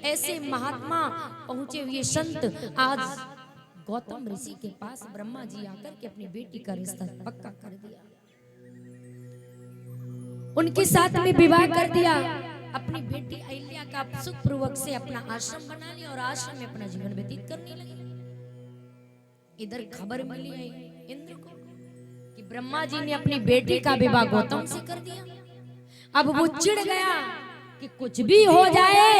ऐसे महात्मा पहुंचे हुए संत आज गौतम ऋषि के पास ब्रह्मा जी आकर के अपनी बेटी का रिश्ता पक्का कर दिया, उनके साथ में विवाह कर दिया। अपनी बेटी अहिल्या का सुखपूर्वक से अपना आश्रम बना लिया और आश्रम में अपना जीवन व्यतीत करने लगे। इधर खबर मिली है इंद्र को कि ब्रह्मा जी ने अपनी बेटी का विवाह गौतम से कर दिया। अब वो चिढ़ गया कि कुछ भी हो जाए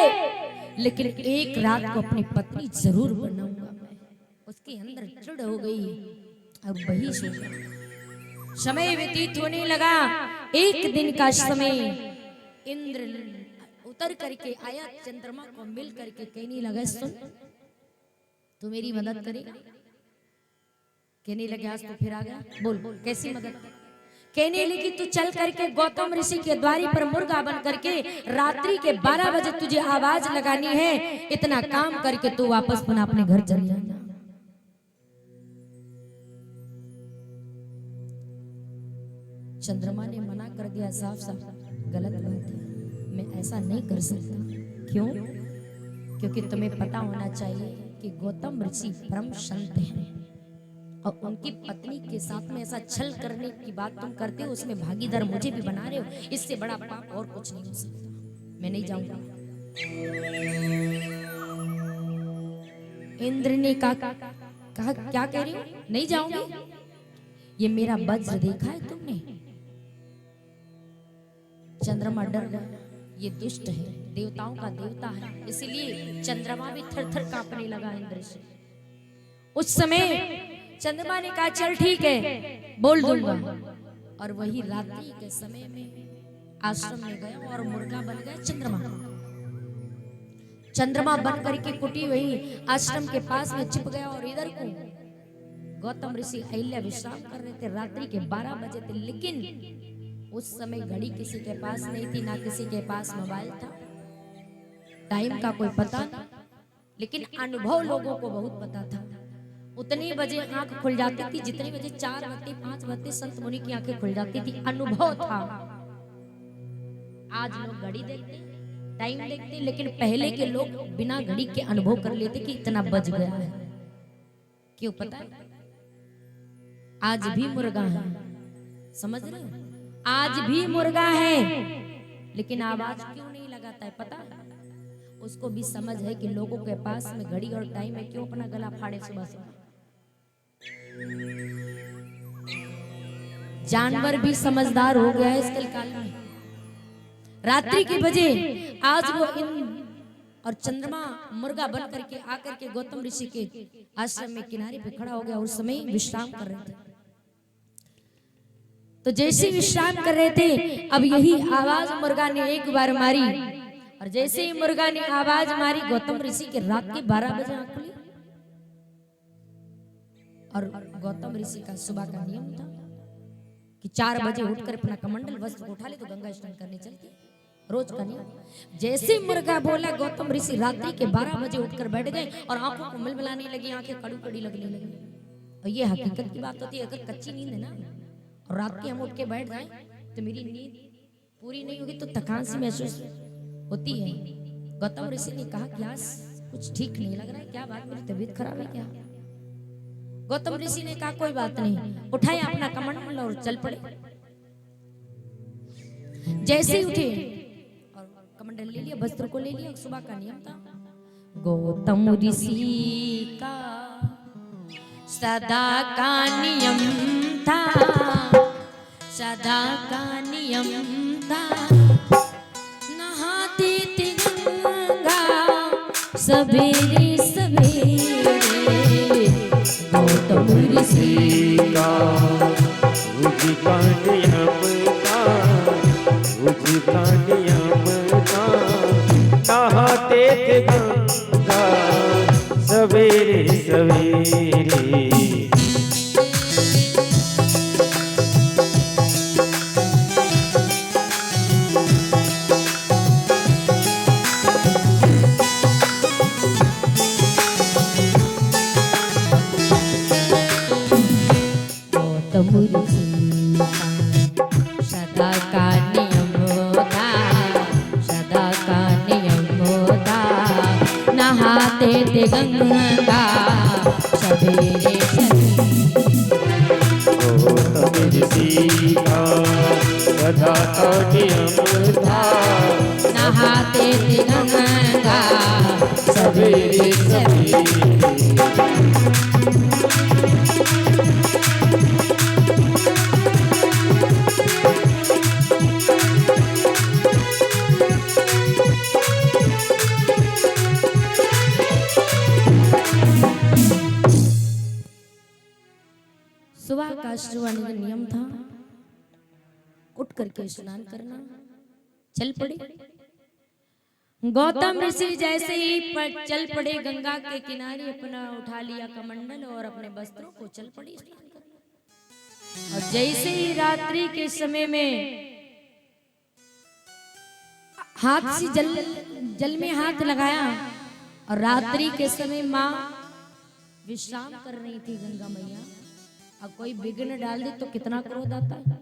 लेकिन एक रात को अपनी पत्नी जरूर बनाऊंगा मैं। उसके अंदर चिढ़ हो गई। अब वही सोचा। समय व्यतीत होने लगा। एक दिन का समय इंद्र उतर करके आया, चंद्रमा को मिल करके कहने लगा, सुन तू मेरी मदद करेगा? कहने लगे आज तो फिर आ गया, बोल कैसी मदद? कहने लगी तू चल करके गौतम ऋषि के द्वारी पर मुर्गा बन करके रात्रि के 12 बजे तुझे आवाज लगानी है। इतना काम करके तू वापस पुनः अपने घर चली जाना। चंद्रमा ने मना कर दिया, साफ साफ गलत बात है, मैं ऐसा नहीं कर सकता। क्यों? क्योंकि तुम्हें पता होना चाहिए कि गौतम ऋषि परम संत हैं और उनकी पत्नी के साथ में ऐसा छल करने की बात तुम करते हो, उसमें भागीदार मुझे भी बना रहे हो। इससे बड़ा पाप और कुछ नहीं हो सकता। मैं नहीं जाऊंगा। इंद्र ने कहा क्या कह रही हो? नहीं जाऊंगी? ये मेरा वज्र देखा है तुमने? चंद्रमा डर गया, ये दुष्ट है, देवताओं का देवता है, इसलिए चंद्रमा भी थर थर कांपने लगा इंद्र से। उस समय चंद्रमा ने कहा चल ठीक है, बोल दूंगा। और वही रात्रि के समय में आश्रम में गया और मुर्गा बन गया चंद्रमा। चंद्रमा बन करके कुटी वही आश्रम के पास में छिप गया। और इधर को गौतम ऋषि अहिल्या विश्राम कर रहे थे। रात्रि के 12 बजे थे, लेकिन उस समय घड़ी किसी के पास नहीं थी, ना किसी के पास मोबाइल था, टाइम का कोई पता नहीं। लेकिन अनुभव लोगों को बहुत पता था। उतनी बजे आंख खुल जाती थी जितनी बजे 4 बजे 5 बजे संत मुनि की आंखें खुल जाती थी। अनुभव था। आज लोग घड़ी देखते, टाइम देखते, लेकिन पहले के लोग बिना घड़ी के अनुभव कर लेते कि इतना बज गया है। क्यों पता है? आज भी मुर्गा है, समझ रहे हो? आज भी मुर्गा है, लेकिन आवाज क्यों नहीं लगाता है पता है? उसको भी समझ है कि लोगों के पास में घड़ी और टाइम है, क्यों अपना गला फाड़े सुबह सुबह। जानवर भी समझदार हो गया है इस कलकाल में। रात्रि के बजे आज वो और चंद्रमा मुर्गा बन करके आकर के गौतम ऋषि के आश्रम में किनारे पे खड़ा हो गया। उस समय विश्राम कर रहे थे। तो जैसे विश्राम कर रहे थे, अब यही आवाज मुर्गा ने एक बार मारी। और जैसे ही मुर्गा ने आवाज मारी, गौतम ऋषि के रात के 12 बजे आंख खुली। और गौतम ऋषि का सुबह का नियम था कि 4 बजे उठकर अपना कमंडल वस्त्र उठा ले तो गंगा स्नान करने चलते, रोज का नियम। जैसे मुर्गा बोला, गौतम ऋषि रात्रि के 12 बजे उठकर बैठ गए और आंखों को मिलमिलाने लगी, आंखें कड़ी कड़ी लगने लगी। और ये हकीकत की बात होती है, अगर कच्ची नींद है ना और रात के हम उठ के बैठ जाए तो मेरी नींद पूरी नहीं होगी तो थकान सी महसूस होती है। गौतम ऋषि ने कहा क्या कुछ ठीक नहीं लग रहा है, क्या बात, मेरी तबीयत खराब है क्या? गौतम ऋषि ने कहा कोई बात नहीं, उठाया अपना कमंडल और चल पड़े। जैसे ही उठे और कमंडल ले लिया, वस्त्र को ले लिया। सुबह का नियम था, गौतम ऋषि का सदा का नियम था, सदा का नियम था, नहाते थे गंगा सवेरे सवेरे। गौतम ऋषि का उसका नियम था, उसका नियम था, नहाते थे गंगा सवेरे सवेरे। सदा का नियम था, सदा का नियम था, थे गंगा सवेरे सवेरे। गौतम ऋषि का गधा काटे अमृता, नहाते थे गंगा सवेरे सवेरे। सुबह का शुरुआती का नियम था उठ करके स्नान करना। चल पड़े गौतम ऋषि जैसे ही चल पड़े गंगा के किनारे, अपना उठा लिया कमंडल और अपने वस्त्रों को चल पड़ी स्नान करने। और जैसे ही रात्रि के समय में हाथ से जल में हाथ लगाया और रात्रि के समय माँ विश्राम कर रही थी गंगा मैया। अब कोई विघ्न डाल दे तो कितना क्रोध आता है।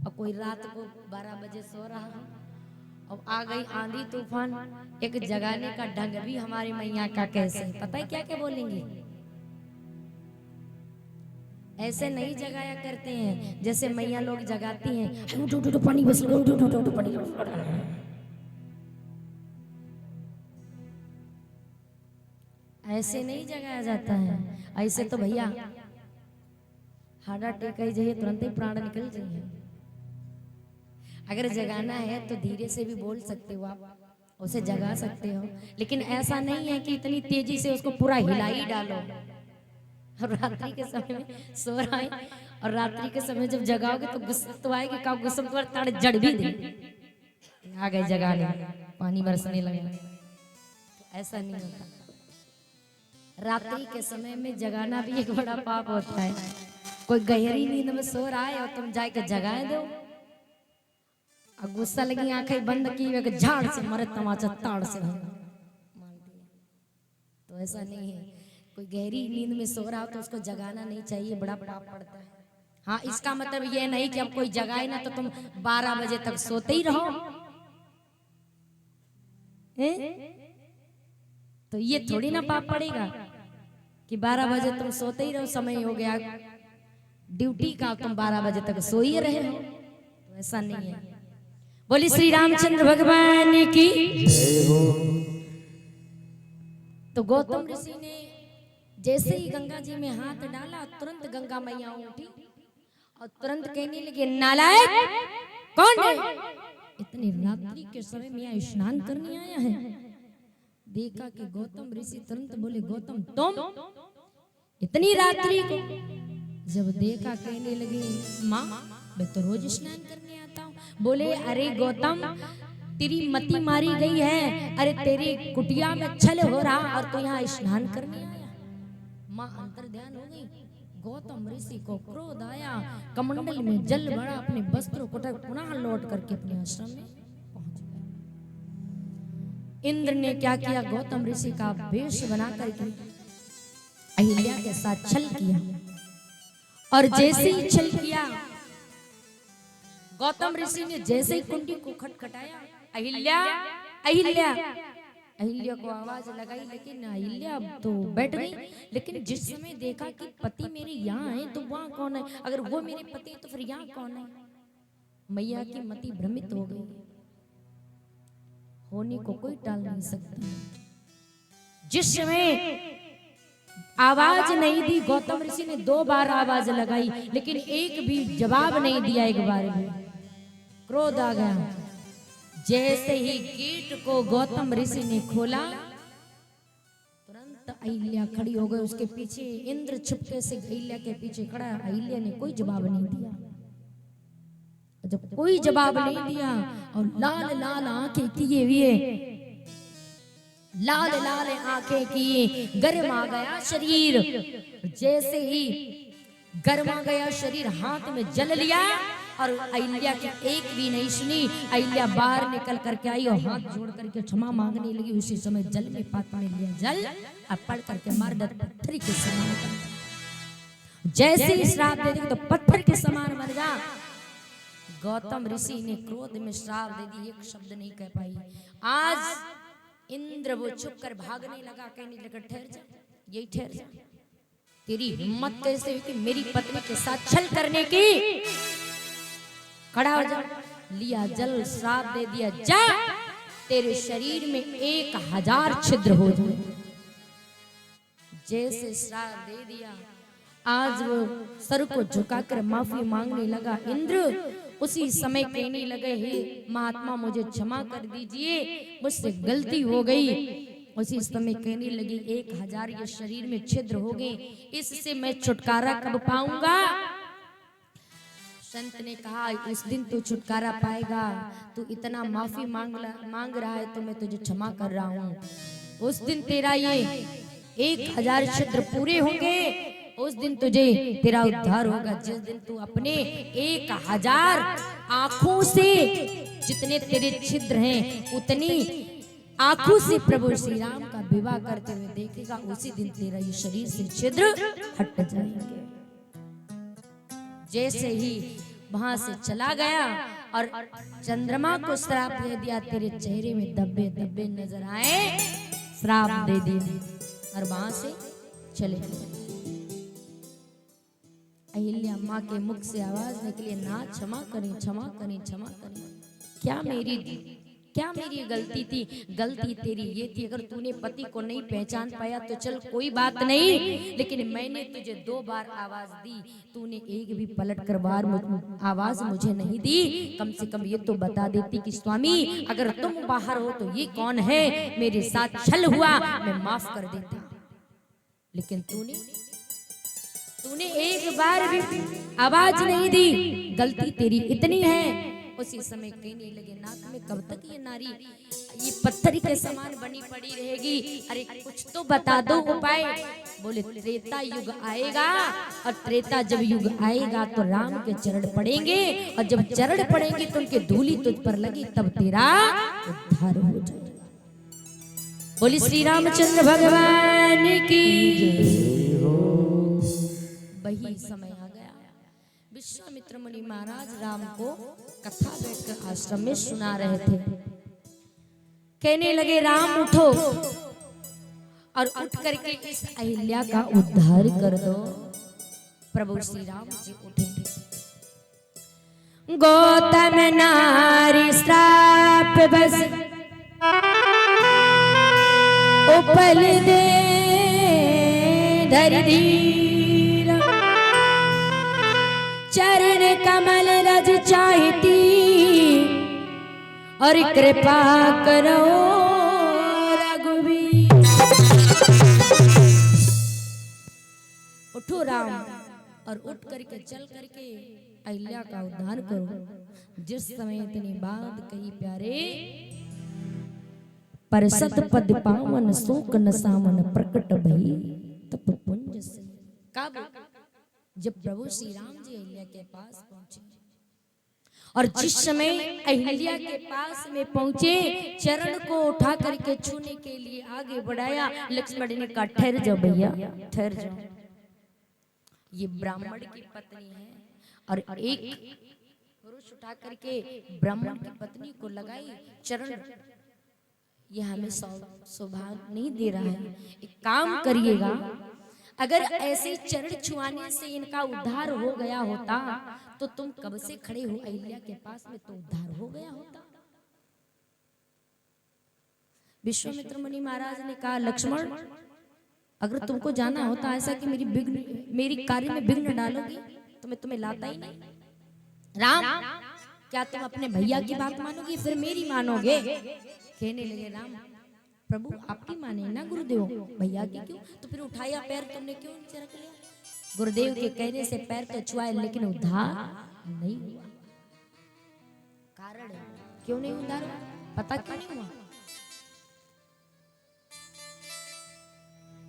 और कोई रात को 12 बजे सो रहा है, अब आ गई आंधी तूफान, एक जगाने का ढंग भी हमारी मैया का कैसे, पता है क्या क्या बोलेंगे। ऐसे नहीं जगाया करते हैं जैसे मैया लोग जगाती हैं, उठो उठो पानी बस लो, उठो उठो उठो पानी लो। ऐसे नहीं जगाया जाता है। ऐसे तो भैया हाड़ा टेका जाइए तुरंत ही प्राण निकल जाइए। अगर जगाना है तो धीरे से भी बोल सकते हो, आप उसे जगा सकते हो, लेकिन ऐसा नहीं है कि इतनी तेजी से उसको पूरा हिला ही डालो। और रात्रि के समय में सो रहा है और रात्रि के समय जब जगाओगे तो गुस्सा तो आएगी, का गुस्सा तो ताड़ जड़ भी दे आ गए जगाने, पानी बरसने लगा। तो ऐसा नहीं होता। रात्रि के समय में जगाना भी एक बड़ा पाप होता है। कोई गहरी नींद में सो रहा है और तुम जाके जगाए दो, और गुस्सा लगी आंखें बंद की झाड़ से मरे तमाचा ताड़ से मार दिया। तो ऐसा नहीं है। कोई गहरी नींद में सो रहा हो तो उसको जगाना नहीं चाहिए, बड़ा पाप पड़ता है। हाँ, इसका मतलब ये नहीं कि अब कोई जगाए ना तो तुम 12 बजे तक सोते ही रहो। तो ये थोड़ी ना पाप पड़ेगा कि 12 बजे तुम सोते ही रहो, समय हो गया ड्यूटी का, तुम 12 बजे तक सो ही रहे हो। तो ऐसा नहीं है। बोली श्री रामचंद्र भगवान की जय हो। तो गौतम ऋषि ने जैसे ही गंगा जी में हाथ डाला, तुरंत गंगा मैया उठी और तुरंत कहने लगे, नालायक कौन है, इतनी रात्रि के समय में यहाँ स्नान करने आया है। देखा कि गौतम ऋषि तुरंत बोले, गौतम तुम इतनी रात्रि को? जब देखा कहने लगे, माँ मैं तो रोज स्नान करने आता हूँ। बोले, अरे गौतम तेरी मति मारी गई है, अरे तेरी कुटिया में छल हो रहा और तू यहाँ स्नान करने आया। माँ अंतर ध्यान हो गई। गौतम ऋषि को क्रोध आया, कमंडल में जल भरा, अपने वस्त्रों को पुनः लौट करके अपने आश्रम में पहुंच गए। इंद्र ने क्या किया, गौतम ऋषि का वेश बना करके अहिल्या के साथ छल किया। और जैसे ही छल किया, गौतम ऋषि ने जैसे ही कुंडी को खटखटाया, अहिल्या अहिल्या अहिल्या को आवाज लगाई, लेकिन अहिल्या तो बैठ गई। लेकिन जिस समय देखा कि पति मेरे यहाँ है तो वहाँ कौन है, अगर वो मेरे पति है तो फिर यहाँ कौन है। मैया की मति भ्रमित हो गई। होने को कोई टाल नहीं सकता। जिस समय आवाज नहीं दी, गौतम ऋषि ने 2 बार आवाज लगाई, लेकिन एक भी जवाब नहीं दिया। एक बार भी क्रोध आ गया। जैसे ही गेट को गौतम ऋषि ने खोला, तुरंत अहिल्या खड़ी हो गई। उसके पीछे इंद्र छुपके से अहिल्या के पीछे खड़ा। अहिल्या ने कोई जवाब नहीं दिया। जब कोई जवाब नहीं दिया और लाल लाल आंखें किए हुए, लाल लाल आंखें किए, गर्म आ गया शरीर। जैसे ही गर्म आ गया शरीर, हाथ में जल लिया और अहिल्या की एक भी नहीं सुनी। अहिल्या बाहर निकल करके आई और हाथ जोड़ करके क्षमा मांगने लगी। उसी समय जल में पात्र में लिया जल और पड़ करके मार दे, पत्थर के समान कर। जैसे ही श्राप दे दी तो पत्थर के समान बन जा। गौतम ऋषि ने क्रोध में श्राप दे दी, एक शब्द नहीं कह पाई। आज इंद्र वो चुप कर भागने लगा, कहने लगा ठहर जा, यही ठहर जा, तेरी हिम्मत कैसे हुई कि मेरी पत्नी के साथ छल करने की? खड़ा हो जा। लिया जल, श्राप दे दिया, जा तेरे शरीर में 1000 छिद्र हो जाए। जैसे श्राप दे दिया, आज वो सर को झुकाकर माफी मांगने लगा। इंद्र उसी समय कहने लगे, हे महात्मा मुझे क्षमा कर दीजिए, मुझसे गलती हो गई। उसी समय कहने लगी, 1000 ये शरीर में छिद्र हो गए, इससे मैं छुटकारा कब पाऊंगा? संत ने कहा, उस दिन तू छुटकारा पाएगा, तू इतना माफी मांग रहा है तो मैं तुझे क्षमा कर रहा हूँ। उस दिन तेरा ये 1000 छिद्र पूरे होंगे, उस दिन तुझे तेरा उद्धार होगा। जिस दिन तू अपने 1000 आंखों से, जितने तेरे छिद्र हैं उतनी आंखों से प्रभु श्री राम का विवाह करते हुए देखेगा, उसी दिन तेरा ये शरीर से छिद्र हट जाएंगे। जैसे ही वहां से चला गया और चंद्रमा को श्राप दे दिया, तेरे चेहरे में धब्बे धब्बे नजर आए, श्राप दे दिया और वहां से चले गए। अहिल्या माँ के मुख से आवाज निकली, ना क्षमा करें, क्षमा करें, क्षमा करें। क्या मेरी गलती थी? गलती तेरी ये थी, अगर तूने पति को नहीं पहचान पाया तो चल कोई बात नहीं, लेकिन मैंने तुझे 2 बार आवाज दी, तूने एक भी पलट कर बार आवाज मुझे नहीं दी। कम से कम ये तो बता देती कि स्वामी अगर तुम बाहर हो तो ये कौन है, मेरे साथ छल हुआ, मैं माफ कर देता। लेकिन तूने एक बार भी आवाज नहीं दी, गलती तेरी इतनी है। उसी समय कहने लगे, नाक में कब तक ये नारी ये पत्थर के समान बनी पड़ी रहेगी? अरे कुछ तो बता दो उपाय। बोले, त्रेता युग आएगा, और त्रेता जब युग आएगा तो राम के चरण पड़ेंगे, और जब चरण पड़ेंगे तो उनके धूली तुझ पर लगी, तब तेरा उद्धार हो जाएगा। बोली श्री रामचंद्र भगवान की। वही समय आ गया, विश्वामित्र मुनि महाराज राम को कथा बैठकर आश्रम में सुना रहे थे। कहने लगे, राम उठो और उठ करके इस अहिल्या का उद्धार कर दो। प्रभु श्री राम जी उठे। गौतम नारी श्राप बस उपल दे धर धीरा, चरण कमल रज चाहती, और कृपा करो रघुवीर। उठो राम, और उठ करके चल करके अहिल्या का उद्धार करो। जिस समय इतनी बात कही प्यारे, पर सत पद पावन शोक न सामन प्रकट भई, तप पुंज से। कब? जब प्रभु श्री राम जी अहिल्या के पास पहुंचे, और जिस समय अहिल्या के पास में पहुंचे, चरण को उठा करके छूने के लिए आगे बढ़ाया, लक्ष्मण ने कहा, ठहर जाओ भैया, ठहर जाओ। ये ब्राह्मण की पत्नी है, और एक पुरुष उठा करके ब्राह्मण की पत्नी को लगाई चरण, ये हमें सौभाग्य नहीं दे रहा है। एक काम करिएगा, अगर ऐसे चरण छुआने से इनका उद्धार हो गया होता तो तुम कब से खड़े हो अहिल्या के पास में, तो उद्धार हो गया होता। विश्वामित्र मुनि महाराज ने कहा, लक्ष्मण अगर तुमको जाना होता ऐसा कि मेरी कार्य में विघ्न डालोगी तो मैं तुम्हें लाता ही नहीं। राम, क्या तुम अपने भैया की बात मानोगी फिर मेरी मानोगे? कहने लगे, राम प्रभु आपकी माने ना गुरुदेव, भैया की क्यों? तो फिर उठाया पैर तुमने क्यों नीचे रख लिया? गुरुदेव के कहने से पैर तो छुआए, लेकिन उद्धार नहीं हुआ। कारण क्यों नहीं उद्धार हुआ? पता क्यों नहीं हुआ?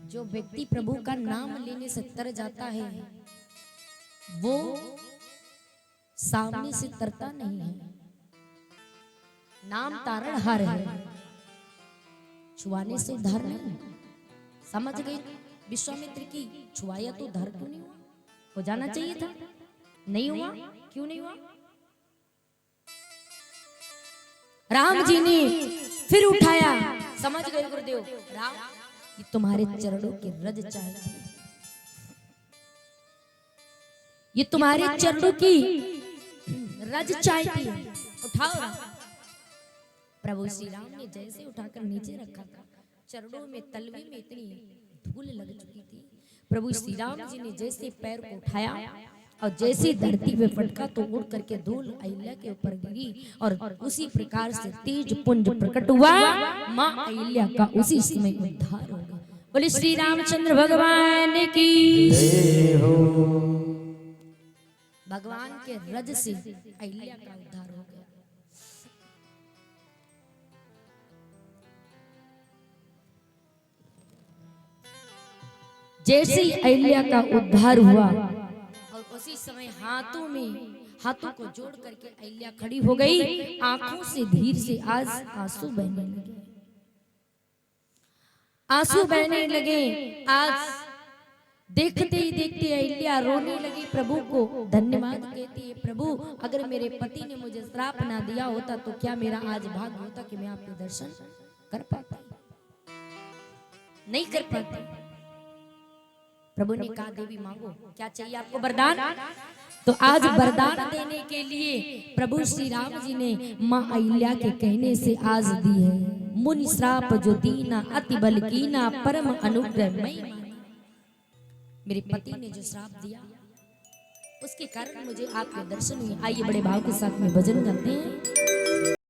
जो व्यक्ति प्रभु का नाम लेने से तर जाता है, वो सामने से तरता नहीं है। नाम तारण हार है, छुआने से उद्धार नहीं। समझ गए विश्वामित्र की? छुआया तो उद्धार क्यों नहीं हुआ? हो जाना चाहिए था, नहीं हुआ। क्यों नहीं हुआ? राम जी ने फिर उठाया समझ गए गुरुदेव। राम ये तुम्हारे चरणों की रज चाहती है, ये तुम्हारे चरणों की रज चाहती है, उठाओ राम। प्रभु श्री राम ने जैसे उठाकर नीचे रखा था, चरणों में तलवे में इतनी धूल लग चुकी थी। प्रभु श्री राम जी ने जैसे पैर को उठाया और जैसे धरती पे फटका तो उड़ करके धूल अहिल्या के ऊपर गिरी और उसी प्रकार से तेज पुंज प्रकट हुआ। मां अहिल्या का उसी समय उद्धार हो गया। बोले श्री रामचंद्र भगवान की जय हो। भगवान के रज से अहिल्या का उद्धार हो गया। जैसे ही अहिल्या का उद्धार हुआ और उसी समय हाथों को जोड़ करके अहिल्या खड़ी हो गई। आंखों से धीरे से आज आंसू बहने लगे, आंसू बहने लगे। आज देखते ही देखते अहिल्या रोने लगी, प्रभु को धन्यवाद कहती है। प्रभु अगर मेरे पति ने मुझे श्राप ना दिया होता तो क्या मेरा आज भाग्य होता कि मैं आपके दर्शन कर पाता, नहीं कर पाती। प्रभु ने कहा देवी मांगो, क्या चाहिए आपको वरदान? तो आज वरदान देने के लिए प्रभु श्री राम जी ने मां अहिल्या के कहने से आज दी है। मुनि श्राप जो दीना अति बल कीना परम अनुग्रह मई। मेरे पति ने जो श्राप दिया उसके कारण मुझे आपके दर्शन हुए। आइए बड़े भाव के साथ में भजन गाते हैं।